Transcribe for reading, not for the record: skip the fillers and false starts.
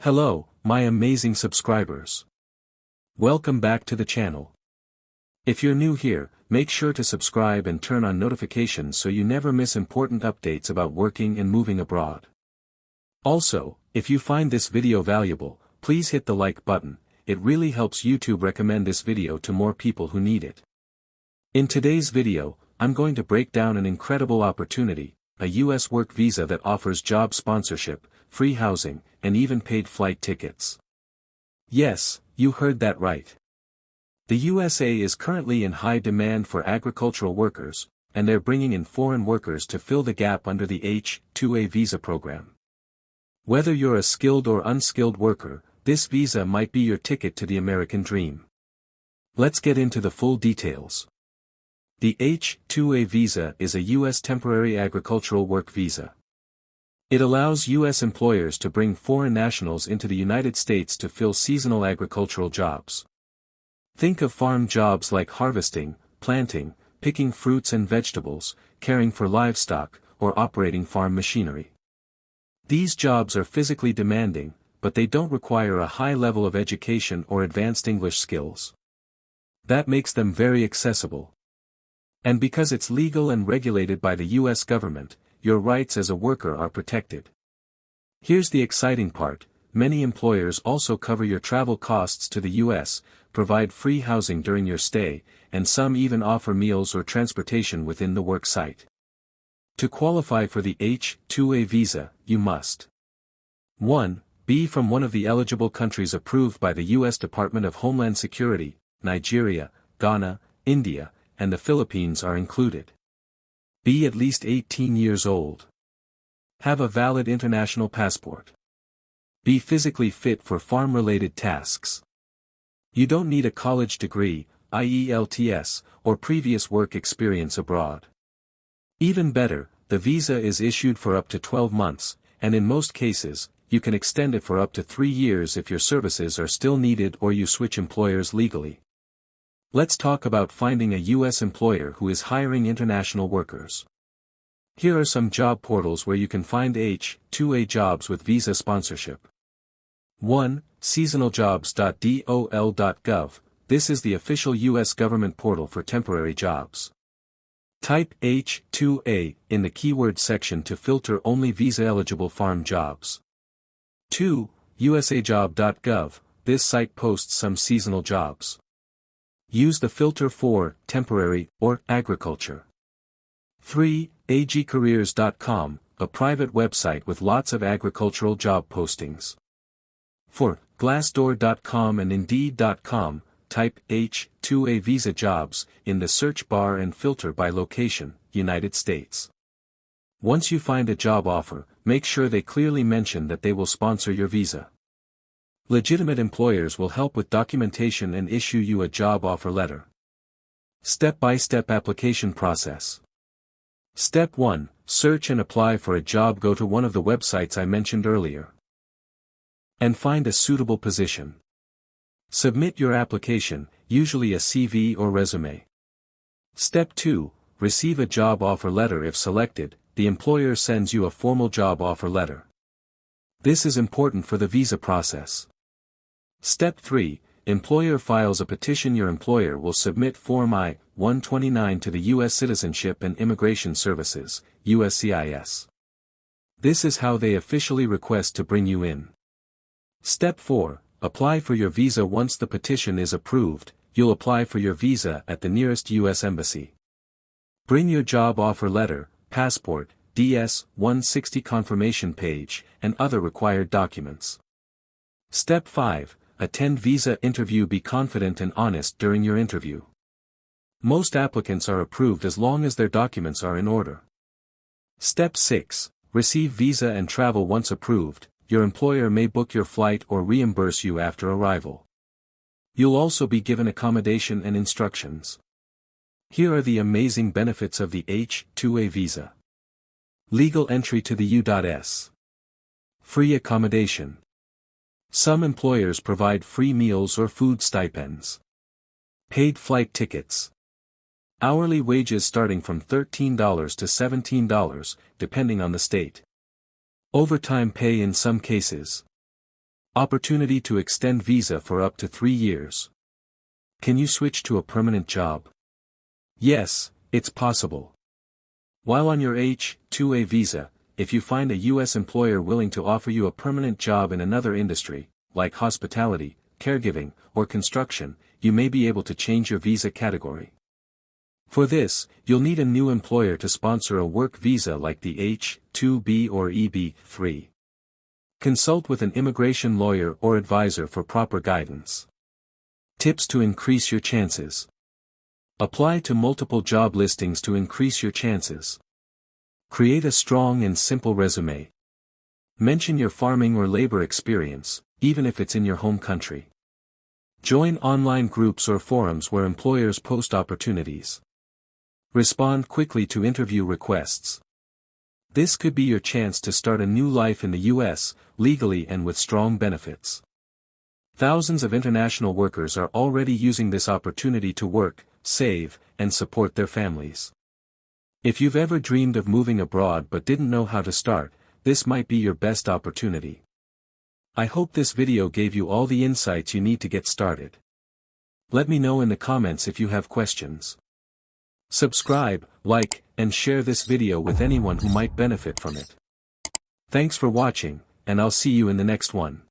Hello, my amazing subscribers. Welcome back to the channel. If you're new here, make sure to subscribe and turn on notifications so you never miss important updates about working and moving abroad. Also, if you find this video valuable, please hit the like button. It really helps YouTube recommend this video to more people who need it. In today's video, I'm going to break down an incredible opportunity, a US work visa that offers job sponsorship, free housing, and even paid flight tickets. Yes, you heard that right. The USA is currently in high demand for agricultural workers, and they're bringing in foreign workers to fill the gap under the H-2A visa program. Whether you're a skilled or unskilled worker, this visa might be your ticket to the American dream. Let's get into the full details. The H-2A visa is a U.S. temporary agricultural work visa. It allows U.S. employers to bring foreign nationals into the United States to fill seasonal agricultural jobs. Think of farm jobs like harvesting, planting, picking fruits and vegetables, caring for livestock, or operating farm machinery. These jobs are physically demanding, but they don't require a high level of education or advanced English skills. That makes them very accessible. And because it's legal and regulated by the U.S. government, your rights as a worker are protected. Here's the exciting part: many employers also cover your travel costs to the U.S., provide free housing during your stay, and some even offer meals or transportation within the work site. To qualify for the H-2A visa, you must 1. Be from one of the eligible countries approved by the U.S. Department of Homeland Security. Nigeria, Ghana, India, and the Philippines are included. Be at least 18 years old. Have a valid international passport. Be physically fit for farm-related tasks. You don't need a college degree, i.e. LTS, or previous work experience abroad. Even better, the visa is issued for up to 12 months, and in most cases, you can extend it for up to 3 years if your services are still needed or you switch employers legally. Let's talk about finding a U.S. employer who is hiring international workers. Here are some job portals where you can find H-2A jobs with visa sponsorship. 1. Seasonaljobs.dol.gov. This is the official U.S. government portal for temporary jobs. Type H-2A in the keyword section to filter only visa-eligible farm jobs. 2. usajob.gov. This site posts some seasonal jobs. Use the filter for temporary or agriculture. 3. agcareers.com, a private website with lots of agricultural job postings. 4. glassdoor.com and indeed.com, type H-2A visa jobs in the search bar and filter by location, United States. Once you find a job offer, make sure they clearly mention that they will sponsor your visa. Legitimate employers will help with documentation and issue you a job offer letter. Step-by-step application process. Step 1. Search and apply for a job. Go to one of the websites I mentioned earlier and find a suitable position. Submit your application, usually a CV or resume. Step 2. Receive a job offer letter. If selected, the employer sends you a formal job offer letter. This is important for the visa process. Step 3. Employer files a petition. Your employer will submit Form I-129 to the U.S. Citizenship and Immigration Services, USCIS. This is how they officially request to bring you in. Step 4. Apply for your visa. Once the petition is approved, you'll apply for your visa at the nearest U.S. Embassy. Bring your job offer letter, passport, DS-160 confirmation page, and other required documents. Step 5. Attend visa interview. Be confident and honest during your interview. Most applicants are approved as long as their documents are in order. Step 6. Receive visa and travel. Once approved, your employer may book your flight or reimburse you after arrival. You'll also be given accommodation and instructions. Here are the amazing benefits of the H-2A visa. Legal entry to the U.S. Free accommodation. Some employers provide free meals or food stipends. Paid flight tickets. Hourly wages starting from $13 to $17, depending on the state. Overtime pay in some cases. Opportunity to extend visa for up to 3 years. Can you switch to a permanent job? Yes, it's possible. While on your H-2A visa, if you find a U.S. employer willing to offer you a permanent job in another industry, like hospitality, caregiving, or construction, you may be able to change your visa category. For this, you'll need a new employer to sponsor a work visa like the H-2B or EB-3. Consult with an immigration lawyer or advisor for proper guidance. Tips to increase your chances. Apply to multiple job listings to increase your chances. Create a strong and simple resume. Mention your farming or labor experience, even if it's in your home country. Join online groups or forums where employers post opportunities. Respond quickly to interview requests. This could be your chance to start a new life in the U.S., legally and with strong benefits. Thousands of international workers are already using this opportunity to work, save, and support their families. If you've ever dreamed of moving abroad but didn't know how to start, this might be your best opportunity. I hope this video gave you all the insights you need to get started. Let me know in the comments if you have questions. Subscribe, like, and share this video with anyone who might benefit from it. Thanks for watching, and I'll see you in the next one.